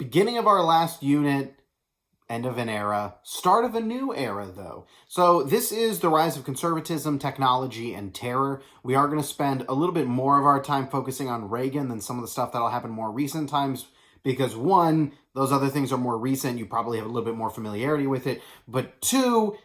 Beginning of our last unit, end of an era, start of a new era, though. So this is the rise of conservatism, technology, and terror. We are going to spend a little bit more of our time focusing on Reagan than some of the stuff that'll happen more recent times, because one, those other things are more recent. You probably have a little bit more familiarity with it. But two,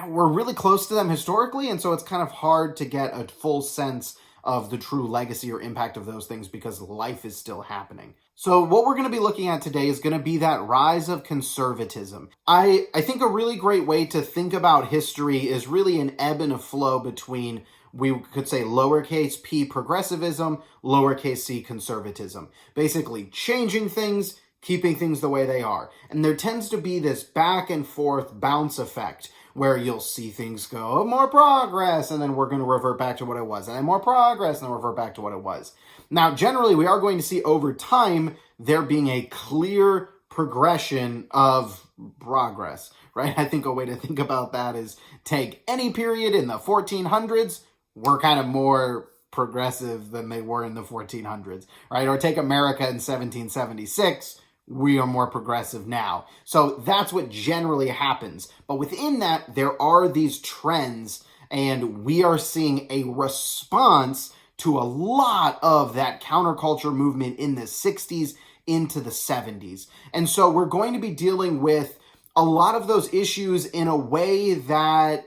we're really close to them historically, and so it's kind of hard to get a full sense of the true legacy or impact of those things because life is still happening. So what we're going to be looking at today is going to be that rise of conservatism. I think a really great way to think about history is really an ebb and a flow between, we could say, lowercase p progressivism, lowercase c conservatism. Basically changing things, keeping things the way they are. And there tends to be this back and forth bounce effect where you'll see things go, more progress, and then we're going to revert back to what it was, and then more progress, and then revert back to what it was. Now, generally, we are going to see over time there being a clear progression of progress, right? I think a way to think about that is take any period in the 1400s, we're kind of more progressive than they were in the 1400s, right? Or take America in 1776, we are more progressive now. So that's what generally happens. But within that, there are these trends, and we are seeing a response to a lot of that counterculture movement in the 60s into the 70s. And so we're going to be dealing with a lot of those issues in a way that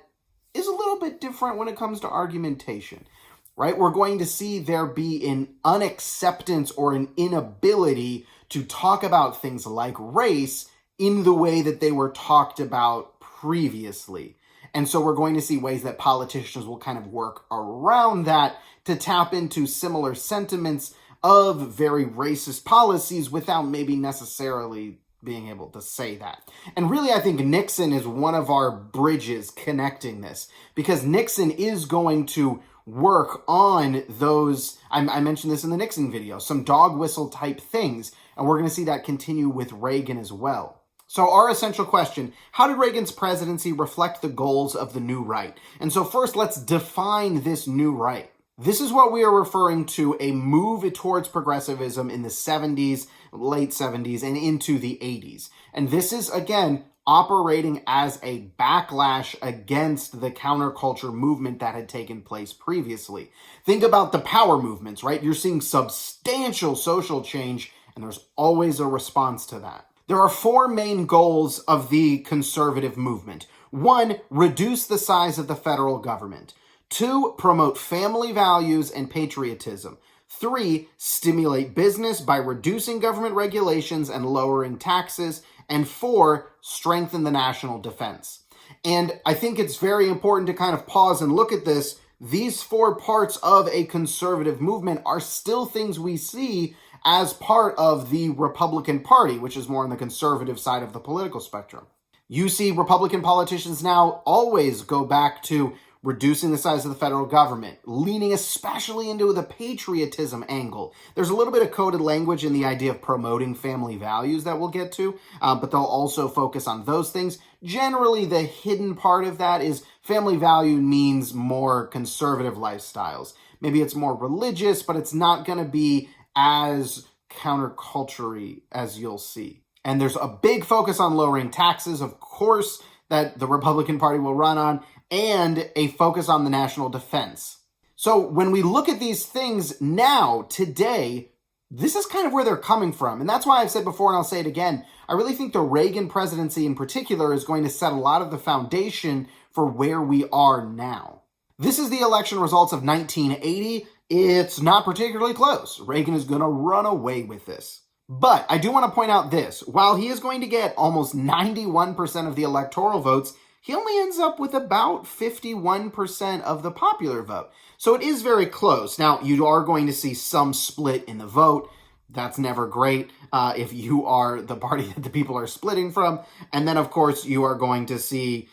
is a little bit different when it comes to argumentation, right? We're going to see there be an unacceptance or an inability to talk about things like race in the way that they were talked about previously. And so we're going to see ways that politicians will kind of work around that to tap into similar sentiments of very racist policies without maybe necessarily being able to say that. And really, I think Nixon is one of our bridges connecting this, because Nixon is going to work on those, I mentioned this in the Nixon video, some dog whistle type things, and we're going to see that continue with Reagan as well. So our essential question, how did Reagan's presidency reflect the goals of the new right? And so first, let's define this new right. This is what we are referring to a move towards progressivism in the 70s, late 70s, and into the 80s. And this is, again, operating as a backlash against the counterculture movement that had taken place previously. Think about the power movements, right? You're seeing substantial social change, and there's always a response to that. There are four main goals of the conservative movement. One, reduce the size of the federal government. Two, promote family values and patriotism. Three, stimulate business by reducing government regulations and lowering taxes. And four, strengthen the national defense. And I think it's very important to kind of pause and look at this. These four parts of a conservative movement are still things we see as part of the Republican Party, which is more on the conservative side of the political spectrum. You see Republican politicians now always go back to reducing the size of the federal government, leaning especially into the patriotism angle. There's a little bit of coded language in the idea of promoting family values that we'll get to, but they'll also focus on those things. Generally, the hidden part of that is family value means more conservative lifestyles. Maybe it's more religious, but it's not going to be as counterculture-y as you'll see. And there's a big focus on lowering taxes, of course, that the Republican Party will run on, and a focus on the national defense. So when we look at these things now, today, this is kind of where they're coming from. And that's why I've said before, and I'll say it again, I really think the Reagan presidency in particular is going to set a lot of the foundation for where we are now. This is the election results of 1980. It's not particularly close. Reagan is going to run away with this. But I do want to point out this. While he is going to get almost 91% of the electoral votes, he only ends up with about 51% of the popular vote. So it is very close. Now, you are going to see some split in the vote. That's never great if you are the party that the people are splitting from. And then, of course, you are going to see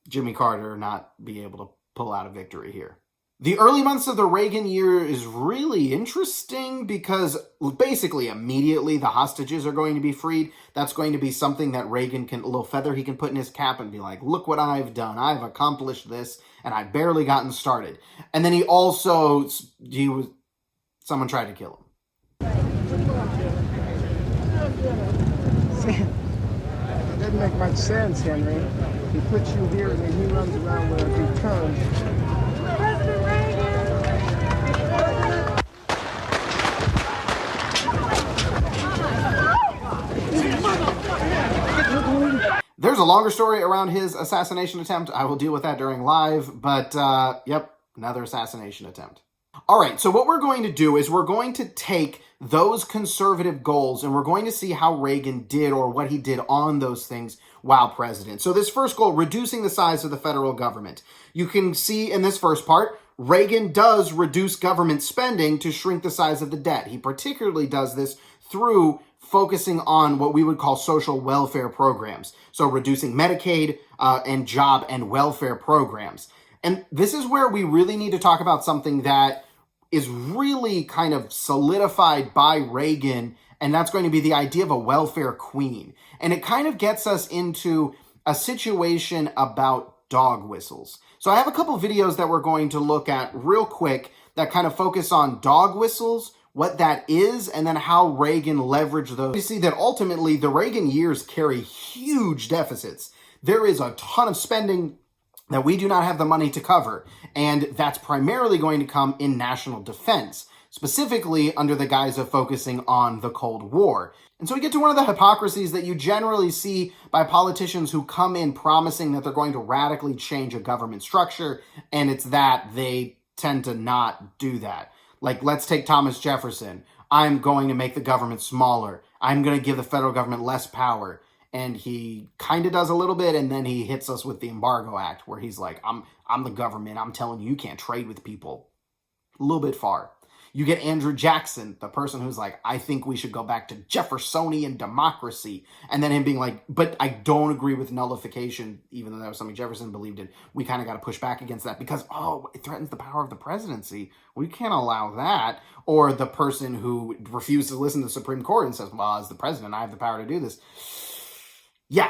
Jimmy Carter not be able to pull out a victory here. The early months of the Reagan year is really interesting because basically immediately the hostages are going to be freed. That's going to be something that Reagan can, a little feather he can put in his cap and be like, look what I've done. I've accomplished this and I barely gotten started. And then someone tried to kill him. See, it doesn't make much sense, Henry. He puts you here and then he runs around with a big gun. President Reagan! There's a longer story around his assassination attempt. I will deal with that during live, but yep, another assassination attempt. All right, so what we're going to do is we're going to take those conservative goals and we're going to see how Reagan did or what he did on those things while president. So this first goal, reducing the size of the federal government. You can see in this first part, Reagan does reduce government spending to shrink the size of the debt. He particularly does this through focusing on what we would call social welfare programs. So reducing Medicaid and job and welfare programs. And this is where we really need to talk about something that is really kind of solidified by Reagan, and that's going to be the idea of a welfare queen. And it kind of gets us into a situation about dog whistles. So I have a couple videos that we're going to look at real quick that kind of focus on dog whistles, what that is, and then how Reagan leveraged those. We see that ultimately the Reagan years carry huge deficits. There is a ton of spending that we do not have the money to cover, and that's primarily going to come in national defense, specifically under the guise of focusing on the Cold War. And so we get to one of the hypocrisies that you generally see by politicians who come in promising that they're going to radically change a government structure, and it's that they tend to not do that. Like, let's take Thomas Jefferson. I'm going to make the government smaller. I'm going to give the federal government less power. And he kind of does a little bit, and then he hits us with the Embargo Act, where he's like, I'm the government. I'm telling you, you can't trade with people. A little bit far. You get Andrew Jackson, the person who's like, I think we should go back to Jeffersonian democracy. And then him being like, but I don't agree with nullification, even though that was something Jefferson believed in. We kind of got to push back against that because, oh, it threatens the power of the presidency. We can't allow that. Or the person who refuses to listen to the Supreme Court and says, well, as the president, I have the power to do this. Yeah,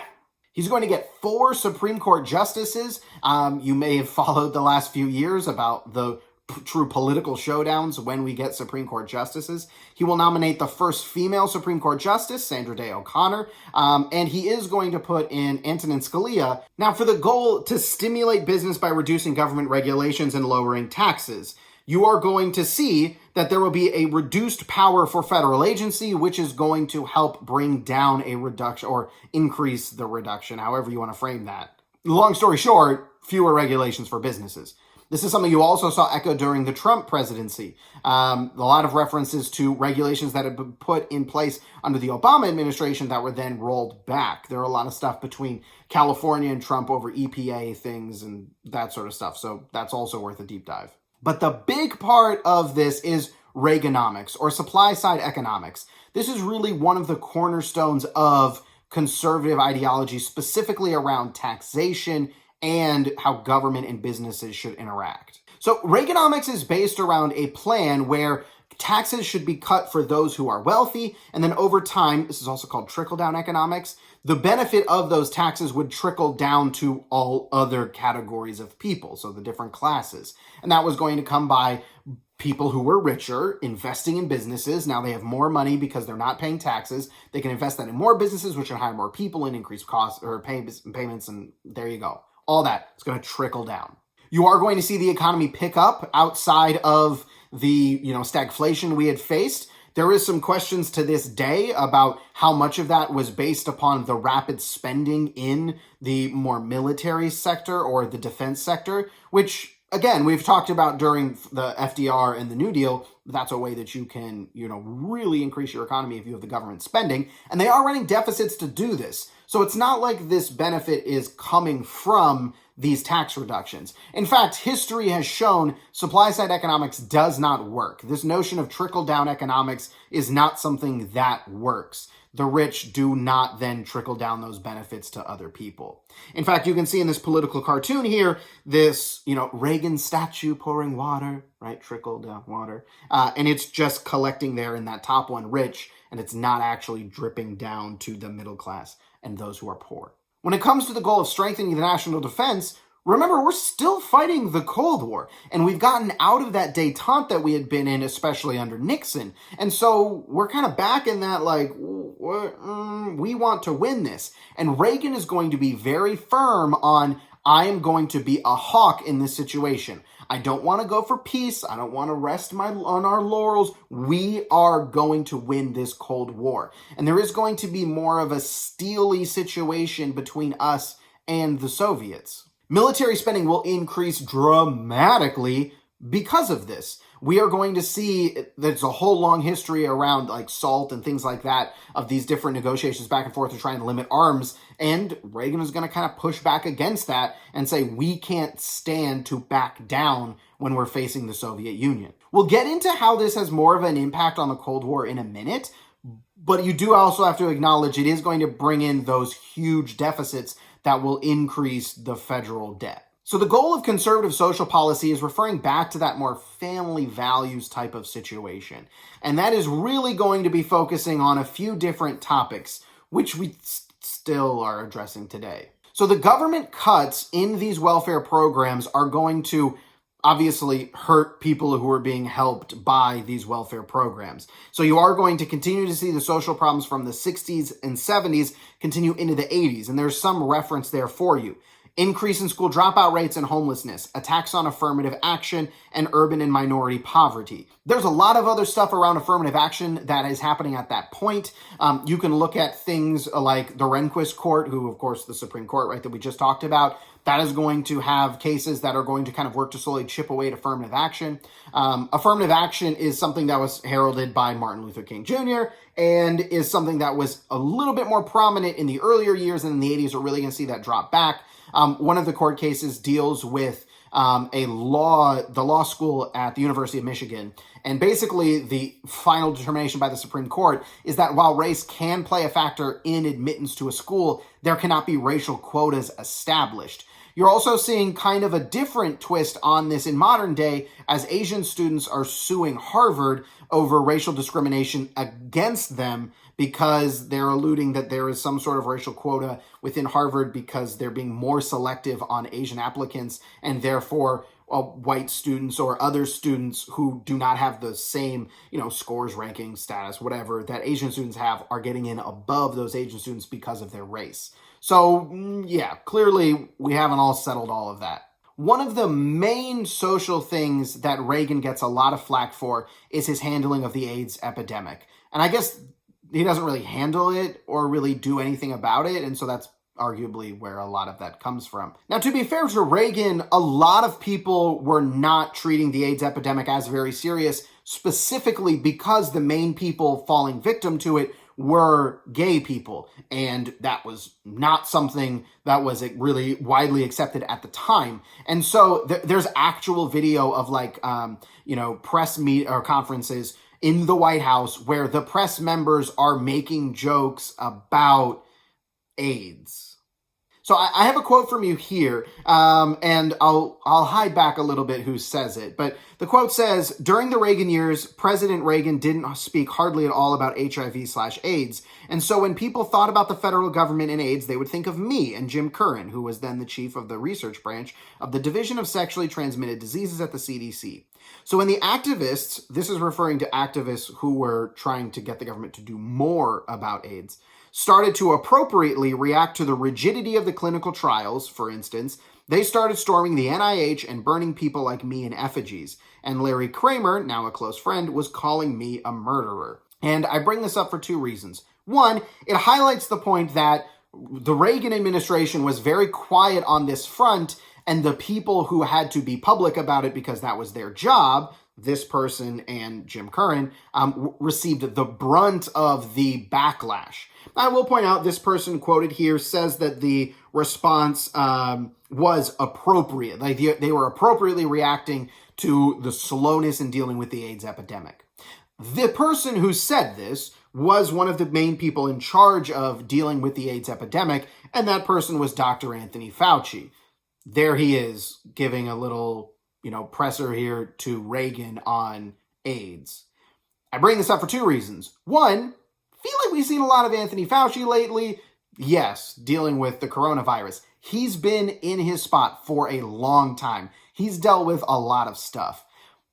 he's going to get 4 Supreme Court justices. You may have followed the last few years about the true political showdowns when we get Supreme Court justices. He will nominate the first female Supreme Court justice, Sandra Day O'Connor, and he is going to put in Antonin Scalia. Now, for the goal to stimulate business by reducing government regulations and lowering taxes, you are going to see that there will be a reduced power for federal agency, which is going to help bring down a reduction or increase the reduction, however you want to frame that. Long story short, fewer regulations for businesses. This is something you also saw echoed during the Trump presidency. A lot of references to regulations that had been put in place under the Obama administration that were then rolled back. There are a lot of stuff between California and Trump over EPA things and that sort of stuff. So that's also worth a deep dive. But the big part of this is Reaganomics, or supply-side economics. This is really one of the cornerstones of conservative ideology, specifically around taxation and how government and businesses should interact. So Reaganomics is based around a plan where taxes should be cut for those who are wealthy, and then over time, this is also called trickle-down economics, the benefit of those taxes would trickle down to all other categories of people, so the different classes. And that was going to come by people who were richer investing in businesses. Now they have more money because they're not paying taxes. They can invest that in more businesses, which can hire more people and increase costs or payments, and there you go. All that is going to trickle down. You are going to see the economy pick up outside of the, stagflation we had faced. There is some questions to this day about how much of that was based upon the rapid spending in the more military sector or the defense sector, which, again, we've talked about during the FDR and the New Deal. That's a way that you can, really increase your economy if you have the government spending. And they are running deficits to do this. So it's not like this benefit is coming from these tax reductions. In fact, history has shown supply-side economics does not work. This notion of trickle-down economics is not something that works. The rich do not then trickle down those benefits to other people. In fact, you can see in this political cartoon here, this, Reagan statue pouring water, right? Trickle down water. And it's just collecting there in that top one, rich, and it's not actually dripping down to the middle class and those who are poor. When it comes to the goal of strengthening the national defense, Remember, we're still fighting the Cold War, and we've gotten out of that détente that we had been in, especially under Nixon. And so we're kind of back in that, like, we want to win this. And Reagan is going to be very firm on, I am going to be a hawk in this situation. I don't want to go for peace. I don't want to rest on our laurels. We are going to win this Cold War. And there is going to be more of a steely situation between us and the Soviets. Military spending will increase dramatically because of this. We are going to see there's a whole long history around like SALT and things like that of these different negotiations back and forth to try and limit arms. And Reagan is going to kind of push back against that and say we can't stand to back down when we're facing the Soviet Union. We'll get into how this has more of an impact on the Cold War in a minute, but you do also have to acknowledge it is going to bring in those huge deficits that will increase the federal debt. So the goal of conservative social policy is referring back to that more family values type of situation. And that is really going to be focusing on a few different topics, which we still are addressing today. So the government cuts in these welfare programs are going to obviously hurt people who are being helped by these welfare programs. So you are going to continue to see the social problems from the 60s and 70s continue into the 80s, and there's some reference there for you. Increase in school dropout rates and homelessness, attacks on affirmative action, and urban and minority poverty. There's a lot of other stuff around affirmative action that is happening at that point. You can look at things like the Rehnquist Court, who, of course, the Supreme Court, right, that we just talked about. That is going to have cases that are going to kind of work to slowly chip away at affirmative action. Affirmative action is something that was heralded by Martin Luther King Jr. and is something that was a little bit more prominent in the earlier years, and in the 80s, we're really going to see that drop back. One of the court cases deals with the law school at the University of Michigan. And basically the final determination by the Supreme Court is that while race can play a factor in admittance to a school, there cannot be racial quotas established. You're also seeing kind of a different twist on this in modern day as Asian students are suing Harvard over racial discrimination against them because they're alluding that there is some sort of racial quota within Harvard because they're being more selective on Asian applicants, and therefore white students or other students who do not have the same, scores, rankings, status, whatever, that Asian students have are getting in above those Asian students because of their race. So, yeah, clearly we haven't all settled all of that. One of the main social things that Reagan gets a lot of flack for is his handling of the AIDS epidemic. And I guess he doesn't really handle it or really do anything about it, and so that's arguably where a lot of that comes from. Now, to be fair to Reagan, a lot of people were not treating the AIDS epidemic as very serious, specifically because the main people falling victim to it were gay people, and that was not something that was really widely accepted at the time. And so there's actual video of press meet or conferences in the White House where the press members are making jokes about AIDS. So I have a quote from you here, and I'll hide back a little bit who says it. But the quote says, during the Reagan years, President Reagan didn't speak hardly at all about HIV/AIDS. And so when people thought about the federal government and AIDS, they would think of me and Jim Curran, who was then the chief of the research branch of the Division of Sexually Transmitted Diseases at the CDC. So when the activists, this is referring to activists who were trying to get the government to do more about AIDS, started to appropriately react to the rigidity of the clinical trials, for instance, they started storming the NIH and burning people like me in effigies. And Larry Kramer, now a close friend, was calling me a murderer. And I bring this up for two reasons. One, it highlights the point that the Reagan administration was very quiet on this front, and the people who had to be public about it because that was their job, this person and Jim Curran, received the brunt of the backlash. I will point out this person quoted here says that the response was appropriate. Like they were appropriately reacting to the slowness in dealing with the AIDS epidemic. The person who said this was one of the main people in charge of dealing with the AIDS epidemic, and that person was Dr. Anthony Fauci. There he is giving a little, presser here to Reagan on AIDS. I bring this up for two reasons. One, I feel like we've seen a lot of Anthony Fauci lately. yes, dealing with the coronavirus. He's been in his spot for a long time. He's dealt with a lot of stuff.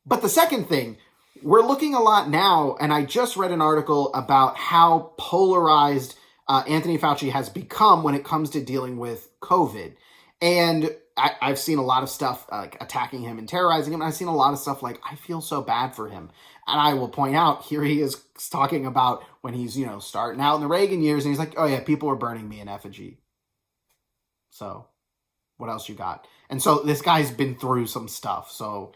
But the second thing, we're looking a lot now, and I just read an article about how polarized Anthony Fauci has become when it comes to dealing with COVID. And I've seen a lot of stuff like attacking him and terrorizing him. And I've seen a lot of stuff like, I feel so bad for him. And I will point out, here he is talking about when he's, starting out in the Reagan years. And he's like, oh yeah, people were burning me in effigy. So what else you got? And so this guy's been through some stuff. So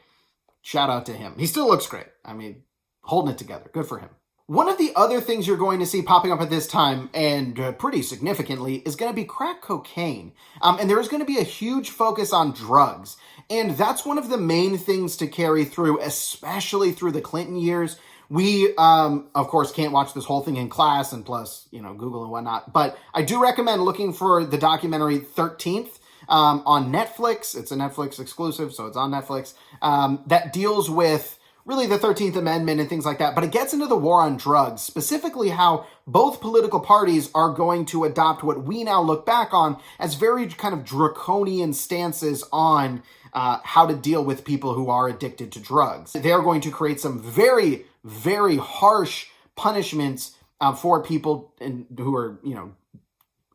shout out to him. He still looks great. I mean, holding it together. Good for him. One of the other things you're going to see popping up at this time, and pretty significantly, is going to be crack cocaine. And there is going to be a huge focus on drugs. And that's one of the main things to carry through, especially through the Clinton years. We, of course, can't watch this whole thing in class, and plus, Google and whatnot. But I do recommend looking for the documentary 13th on Netflix. It's a Netflix exclusive, so it's on Netflix. That deals with really the 13th Amendment and things like that. But it gets into the war on drugs, specifically how both political parties are going to adopt what we now look back on as very kind of draconian stances on how to deal with people who are addicted to drugs. They're going to create some very, very harsh punishments for people who are,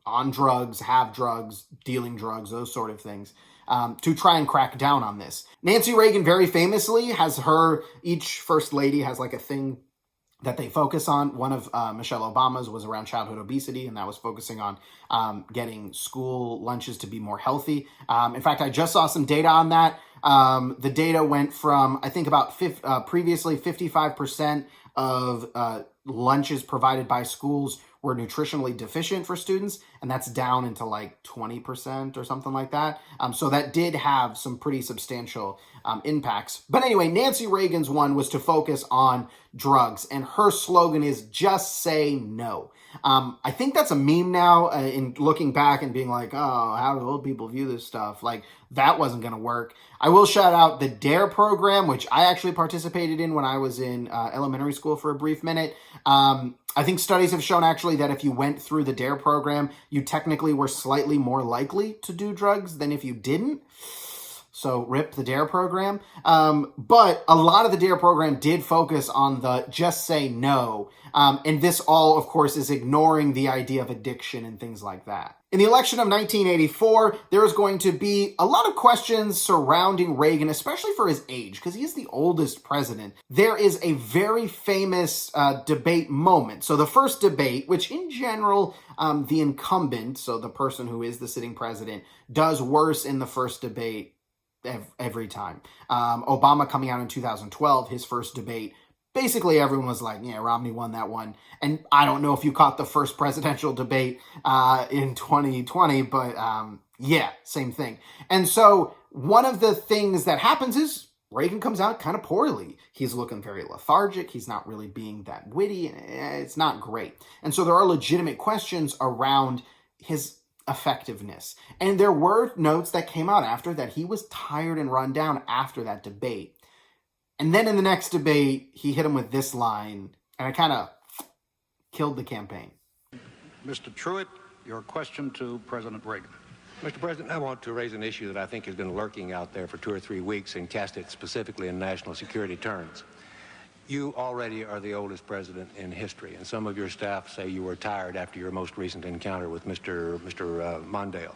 on drugs, have drugs, dealing drugs, those sort of things, to try and crack down on this. Nancy Reagan very famously has each first lady has like a thing that they focus on. One of Michelle Obama's was around childhood obesity, and that was focusing on getting school lunches to be more healthy. In fact, I just saw some data on that. The data went from, I think about previously 55% of lunches provided by schools were nutritionally deficient for students, and that's down into like 20% or something like that. So that did have some pretty substantial impacts. But anyway, Nancy Reagan's one was to focus on drugs, and her slogan is just say no. I think that's a meme now in looking back and being like, oh, how do old people view this stuff? Like, that wasn't going to work. I will shout out the DARE program, which I actually participated in when I was in elementary school for a brief minute. I think studies have shown actually that if you went through the DARE program, you technically were slightly more likely to do drugs than if you didn't. So rip the DARE program. But a lot of the DARE program did focus on the just say no. And this all, of course, is ignoring the idea of addiction and things like that. In the election of 1984, there is going to be a lot of questions surrounding Reagan, especially for his age, because he is the oldest president. There is a very famous debate moment. So the first debate, which in general, the incumbent, so the person who is the sitting president, does worse in the first debate every time. Obama coming out in 2012, his first debate, basically everyone was like, yeah, Romney won that one. And I don't know if you caught the first presidential debate in 2020, but yeah, same thing. And so one of the things that happens is Reagan comes out kind of poorly. He's looking very lethargic. He's not really being that witty. It's not great. And so there are legitimate questions around his effectiveness. And there were notes that came out after that he was tired and run down after that debate. And then in the next debate, he hit him with this line, and it kind of killed the campaign. Mr. Truitt, your question to President Reagan. Mr. President, I want to raise an issue that I think has been lurking out there for 2 or 3 weeks and cast it specifically in national security terms. You already are the oldest president in history, and some of your staff say you were tired after your most recent encounter with Mr. Mondale.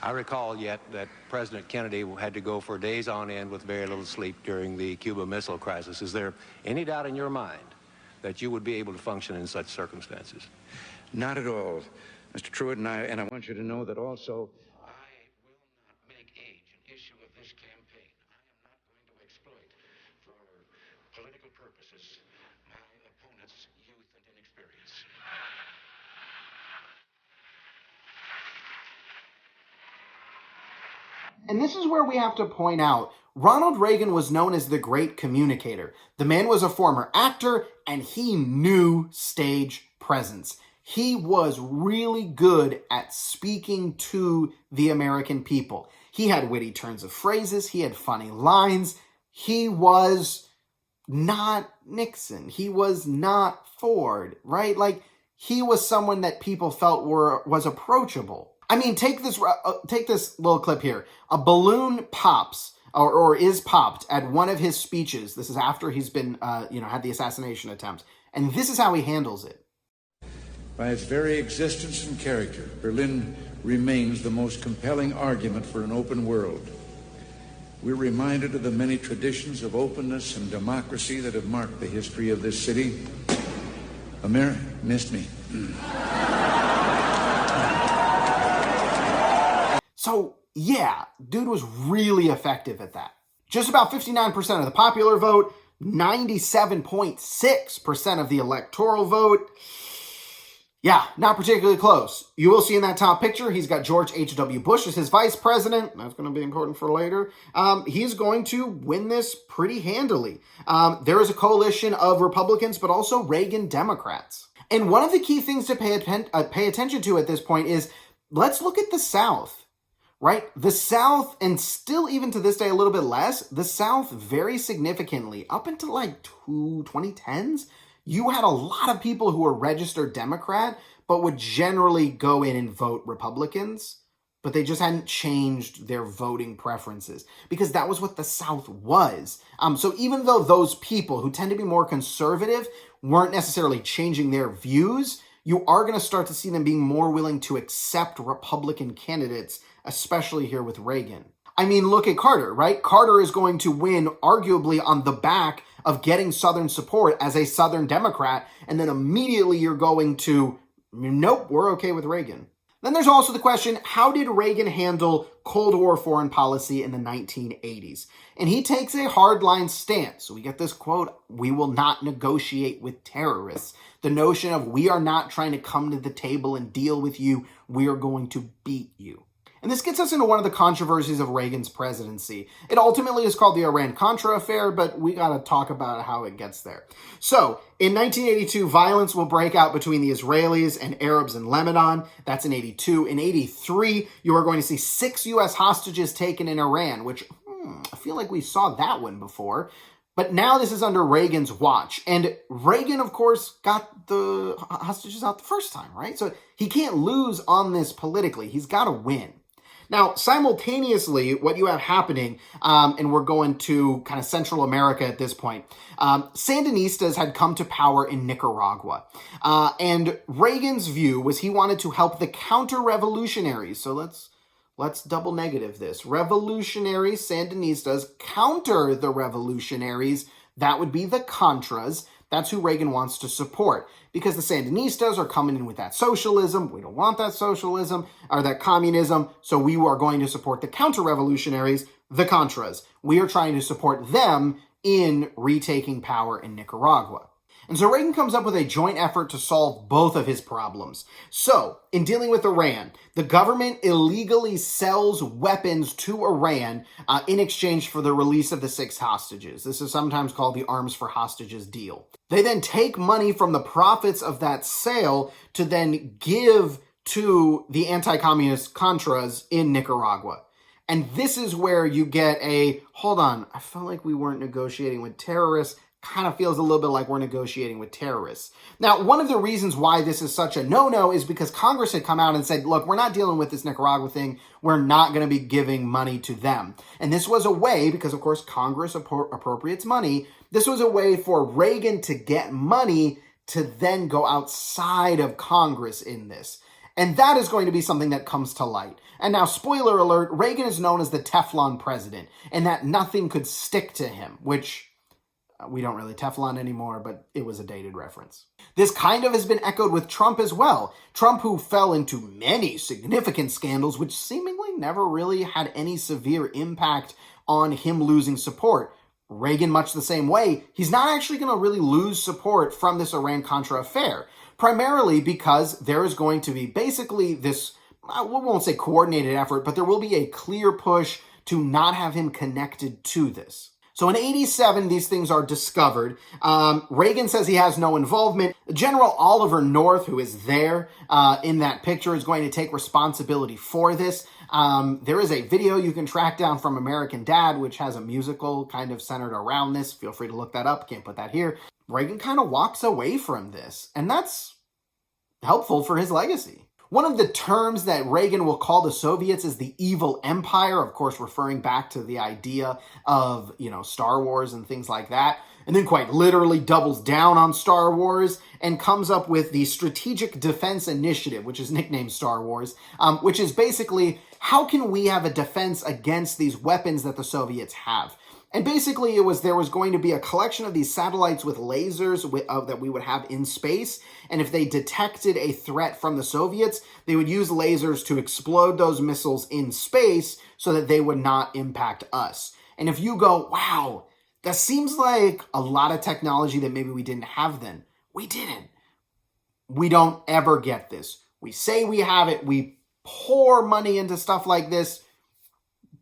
I recall yet that President Kennedy had to go for days on end with very little sleep during the Cuba Missile Crisis. Is there any doubt in your mind that you would be able to function in such circumstances? Not at all, Mr. Truitt, and I want you to know that also I will not make age an issue of this campaign. I am not going to exploit for political purposes my opponent's youth and inexperience. And this is where we have to point out, Ronald Reagan was known as the Great Communicator. The man was a former actor, and he knew stage presence. He was really good at speaking to the American people. He had witty turns of phrases. He had funny lines. He was not Nixon. He was not Ford, right? Like, he was someone that people felt was approachable. I mean, take this little clip here. A balloon pops or is popped at one of his speeches. This is after he's been, had the assassination attempt. And this is how he handles it. By its very existence and character, Berlin remains the most compelling argument for an open world. We're reminded of the many traditions of openness and democracy that have marked the history of this city. America missed me. So, yeah, dude was really effective at that. Just about 59% of the popular vote, 97.6% of the electoral vote. Yeah, not particularly close. You will see in that top picture, he's got George H.W. Bush as his vice president. That's going to be important for later. He's going to win this pretty handily. There is a coalition of Republicans, but also Reagan Democrats. And one of the key things to pay attention to at this point is, let's look at the South, right? The South, and still even to this day a little bit less, the South very significantly, up until like 2010s, you had a lot of people who were registered Democrat, but would generally go in and vote Republicans, but they just hadn't changed their voting preferences because that was what the South was. So even though those people who tend to be more conservative weren't necessarily changing their views, you are going to start to see them being more willing to accept Republican candidates, especially here with Reagan. I mean, look at Carter, right? Carter is going to win arguably on the back of getting Southern support as a Southern Democrat, and then immediately you're going to, nope, we're okay with Reagan. Then there's also the question, how did Reagan handle Cold War foreign policy in the 1980s? And he takes a hardline stance. So we get this quote, "We will not negotiate with terrorists." The notion of we are not trying to come to the table and deal with you, we are going to beat you. And this gets us into one of the controversies of Reagan's presidency. It ultimately is called the IranContra affair, but we got to talk about how it gets there. So, in 1982, violence will break out between the Israelis and Arabs in Lebanon. That's in 82. In 83, you are going to see 6 U.S. hostages taken in Iran, which I feel like we saw that one before. But now this is under Reagan's watch. And Reagan, of course, got the hostages out the first time, right? So he can't lose on this politically. He's got to win. Now, simultaneously, what you have happening, and we're going to kind of Central America at this point, Sandinistas had come to power in Nicaragua. And Reagan's view was he wanted to help the counter-revolutionaries. So let's double negative this. Revolutionary Sandinistas counter the revolutionaries. That would be the Contras. That's who Reagan wants to support because the Sandinistas are coming in with that socialism. We don't want that socialism or that communism. So we are going to support the counter-revolutionaries, the Contras. We are trying to support them in retaking power in Nicaragua. And so Reagan comes up with a joint effort to solve both of his problems. So, in dealing with Iran, the government illegally sells weapons to Iran in exchange for the release of the 6 hostages. This is sometimes called the Arms for Hostages deal. They then take money from the profits of that sale to then give to the anti-communist Contras in Nicaragua. And this is where you get a, hold on, I felt like we weren't negotiating with terrorists. Kind of feels a little bit like we're negotiating with terrorists. Now, one of the reasons why this is such a no-no is because Congress had come out and said, look, we're not dealing with this Nicaragua thing. We're not going to be giving money to them. And this was a way, because of course Congress appropriates money, this was a way for Reagan to get money to then go outside of Congress in this. And that is going to be something that comes to light. And now, spoiler alert, Reagan is known as the Teflon president, and that nothing could stick to him, which we don't really Teflon anymore, but it was a dated reference. This kind of has been echoed with Trump as well. Trump, who fell into many significant scandals, which seemingly never really had any severe impact on him losing support. Reagan, much the same way, he's not actually going to really lose support from this Iran-Contra affair, primarily because there is going to be basically this, we won't say coordinated effort, but there will be a clear push to not have him connected to this. So in 87, these things are discovered. Reagan says he has no involvement. General Oliver North, who is there in that picture, is going to take responsibility for this. There is a video you can track down from American Dad, which has a musical kind of centered around this. Feel free to look that up. Can't put that here. Reagan kind of walks away from this. And that's helpful for his legacy. One of the terms that Reagan will call the Soviets is the evil empire, of course, referring back to the idea of, Star Wars and things like that. And then quite literally doubles down on Star Wars and comes up with the Strategic Defense Initiative, which is nicknamed Star Wars, which is basically, how can we have a defense against these weapons that the Soviets have? And basically there was going to be a collection of these satellites with lasers that we would have in space. And if they detected a threat from the Soviets, they would use lasers to explode those missiles in space so that they would not impact us. And if you go, wow, that seems like a lot of technology that maybe we didn't have then. We didn't. We don't ever get this. We say we have it. We pour money into stuff like this.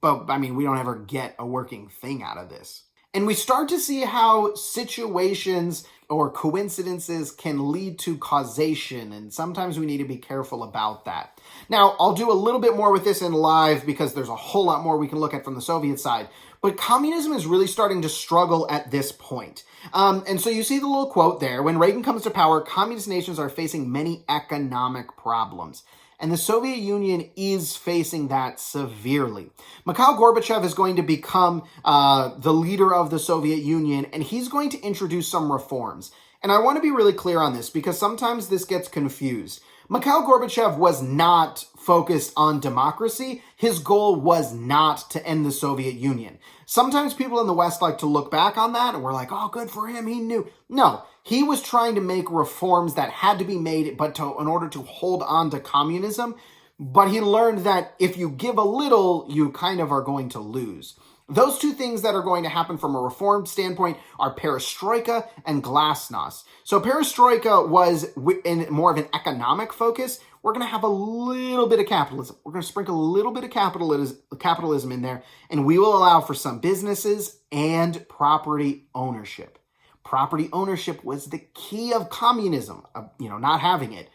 But, we don't ever get a working thing out of this. And we start to see how situations or coincidences can lead to causation, and sometimes we need to be careful about that. Now, I'll do a little bit more with this in live because there's a whole lot more we can look at from the Soviet side, but communism is really starting to struggle at this point. And so you see the little quote there, when Reagan comes to power, communist nations are facing many economic problems. And the Soviet Union is facing that severely. Mikhail Gorbachev is going to become the leader of the Soviet Union, and he's going to introduce some reforms. And I want to be really clear on this because sometimes this gets confused. Mikhail Gorbachev was not focused on democracy. His goal was not to end the Soviet Union. Sometimes people in the West like to look back on that and we're like, oh, good for him, he knew. No, he was trying to make reforms that had to be made in order to hold on to communism. But he learned that if you give a little, you kind of are going to lose. Those two things that are going to happen from a reform standpoint are perestroika and glasnost. So perestroika was in more of an economic focus. We're going to have a little bit of capitalism. We're going to sprinkle a little bit of capitalism in there, and we will allow for some businesses and property ownership. Property ownership was the key of communism, not having it.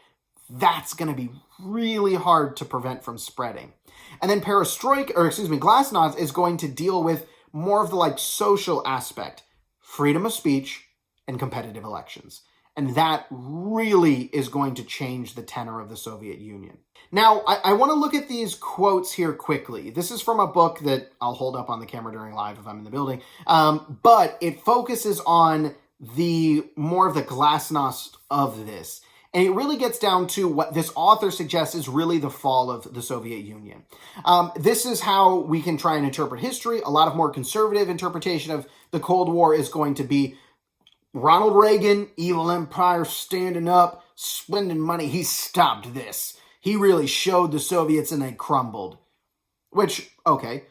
That's going to be really hard to prevent from spreading. And then glasnost is going to deal with more of the social aspect, freedom of speech and competitive elections. And that really is going to change the tenor of the Soviet Union. Now, I want to look at these quotes here quickly. This is from a book that I'll hold up on the camera during live if I'm in the building. But it focuses on more of the glasnost of this. And it really gets down to what this author suggests is really the fall of the Soviet Union. This is how we can try and interpret history. A lot of more conservative interpretation of the Cold War is going to be Ronald Reagan, evil empire, standing up, spending money. He stopped this. He really showed the Soviets and they crumbled. Which, okay.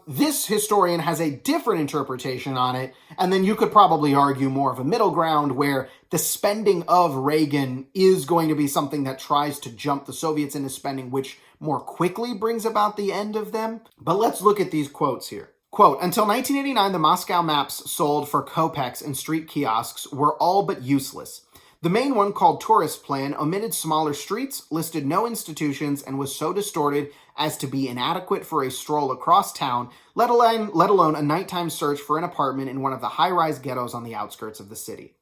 This historian has a different interpretation on it, and then you could probably argue more of a middle ground where the spending of Reagan is going to be something that tries to jump the Soviets into spending, which more quickly brings about the end of them. But let's look at these quotes here. Quote, until 1989, the Moscow maps sold for kopecks in street kiosks were all but useless. The main one, called Tourist Plan, omitted smaller streets, listed no institutions, and was so distorted as to be inadequate for a stroll across town, let alone a nighttime search for an apartment in one of the high-rise ghettos on the outskirts of the city.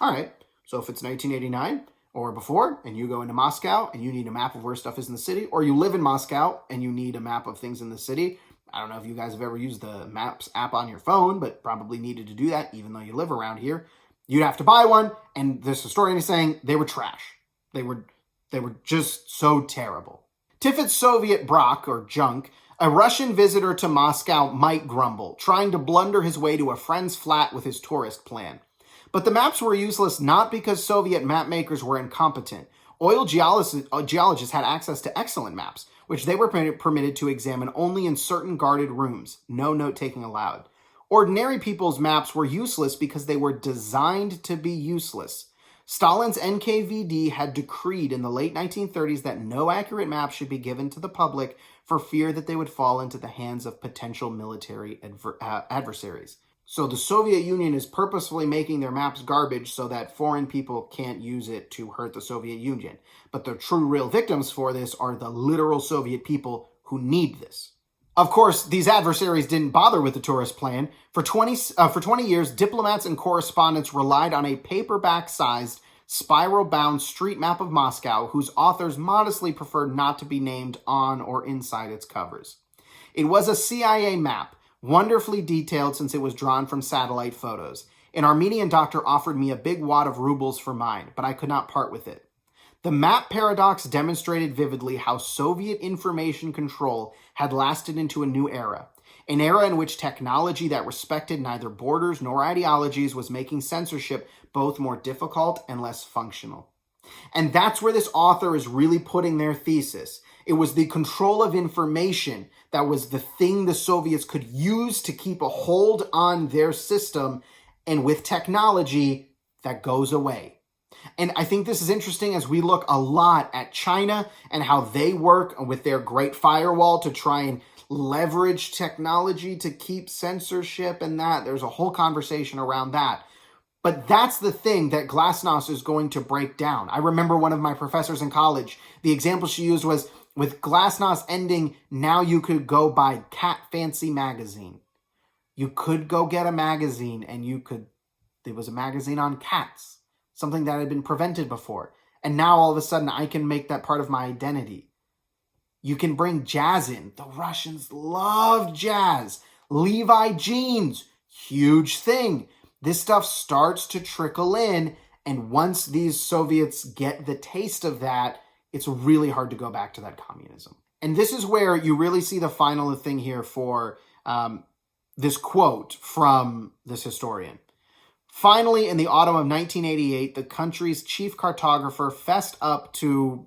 All right, so if it's 1989 or before, and you go into Moscow and you need a map of where stuff is in the city, or you live in Moscow and you need a map of things in the city, I don't know if you guys have ever used the Maps app on your phone, but probably needed to do that even though you live around here. You'd have to buy one, and this historian is saying they were trash. They were just so terrible. Tifit Soviet Brak, or junk, a Russian visitor to Moscow might grumble, trying to blunder his way to a friend's flat with his tourist plan. But the maps were useless not because Soviet map makers were incompetent. Oil geologists had access to excellent maps, which they were permitted to examine only in certain guarded rooms, no note-taking allowed. Ordinary people's maps were useless because they were designed to be useless. Stalin's NKVD had decreed in the late 1930s that no accurate maps should be given to the public for fear that they would fall into the hands of potential military adversaries. So the Soviet Union is purposefully making their maps garbage so that foreign people can't use it to hurt the Soviet Union. But the true real victims for this are the literal Soviet people who need this. Of course, these adversaries didn't bother with the tourist plan. For 20 years, diplomats and correspondents relied on a paperback-sized spiral-bound street map of Moscow, whose authors modestly preferred not to be named on or inside its covers. It was a CIA map, wonderfully detailed since it was drawn from satellite photos. An Armenian doctor offered me a big wad of rubles for mine, but I could not part with it. The map paradox demonstrated vividly how Soviet information control had lasted into a new era, an era in which technology that respected neither borders nor ideologies was making censorship both more difficult and less functional. And that's where this author is really putting their thesis. It was the control of information that was the thing the Soviets could use to keep a hold on their system, and with technology, that goes away. And I think this is interesting as we look a lot at China and how they work with their Great Firewall to try and leverage technology to keep censorship and that. There's a whole conversation around that. But that's the thing that Glasnost is going to break down. I remember one of my professors in college, the example she used was, with Glasnost ending, now you could go buy Cat Fancy magazine. You could go get a magazine and there was a magazine on cats, something that had been prevented before. And now all of a sudden I can make that part of my identity. You can bring jazz in. The Russians loved jazz. Levi jeans, huge thing. This stuff starts to trickle in, and once these Soviets get the taste of that, it's really hard to go back to that communism. And this is where you really see the final thing here for this quote from this historian. Finally, in the autumn of 1988, the country's chief cartographer fessed up to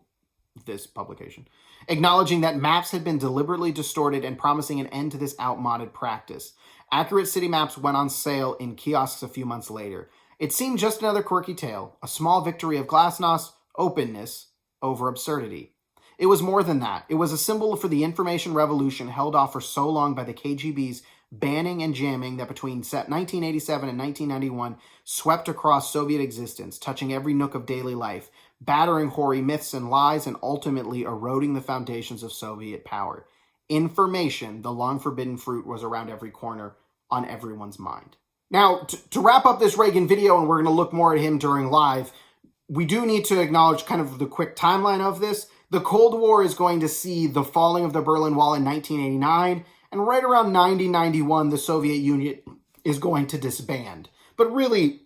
this publication, acknowledging that maps had been deliberately distorted and promising an end to this outmoded practice. Accurate city maps went on sale in kiosks a few months later. It seemed just another quirky tale, a small victory of Glasnost openness over absurdity. It was more than that. It was a symbol for the information revolution held off for so long by the KGB's banning and jamming that between 1987 and 1991 swept across Soviet existence, touching every nook of daily life, battering hoary myths and lies, and ultimately eroding the foundations of Soviet power. Information, the long-forbidden fruit, was around every corner, on everyone's mind. Now, to wrap up this Reagan video, and we're going to look more at him during live, we do need to acknowledge kind of the quick timeline of this. The Cold War is going to see the falling of the Berlin Wall in 1989, and right around 1991, the Soviet Union is going to disband. But really,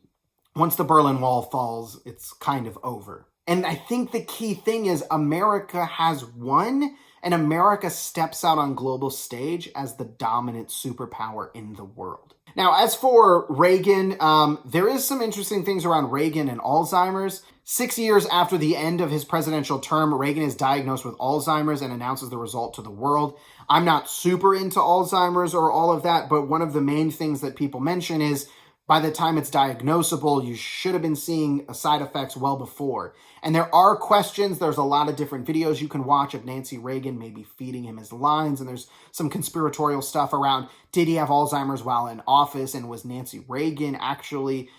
once the Berlin Wall falls, it's kind of over. And I think the key thing is America has won, and America steps out on global stage as the dominant superpower in the world. Now, as for Reagan, there is some interesting things around Reagan and Alzheimer's. 6 years after the end of his presidential term, Reagan is diagnosed with Alzheimer's and announces the result to the world. I'm not super into Alzheimer's or all of that, but one of the main things that people mention is by the time it's diagnosable, you should have been seeing side effects well before. And there are questions. There's a lot of different videos you can watch of Nancy Reagan maybe feeding him his lines. And there's some conspiratorial stuff around, did he have Alzheimer's while in office? And was Nancy Reagan actually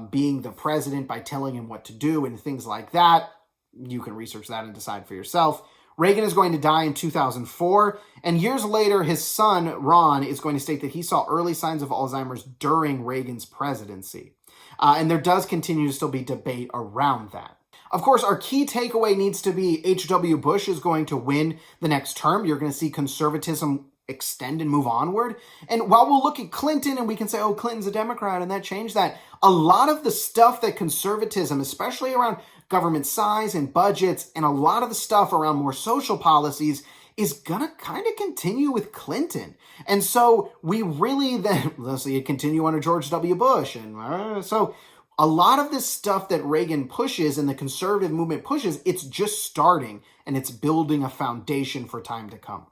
being the president by telling him what to do and things like that? You can research that and decide for yourself. Reagan is going to die in 2004, and years later, his son, Ron, is going to state that he saw early signs of Alzheimer's during Reagan's presidency. And there does continue to still be debate around that. Of course, our key takeaway needs to be H.W. Bush is going to win the next term. You're going to see conservatism extend and move onward. And while we'll look at Clinton and we can say, oh, Clinton's a Democrat and that changed that, a lot of the stuff that conservatism, especially around government size and budgets, and a lot of the stuff around more social policies is gonna kind of continue with Clinton. And so we really then, let's see it continue under George W. Bush. And so a lot of this stuff that Reagan pushes and the conservative movement pushes, it's just starting and it's building a foundation for time to come.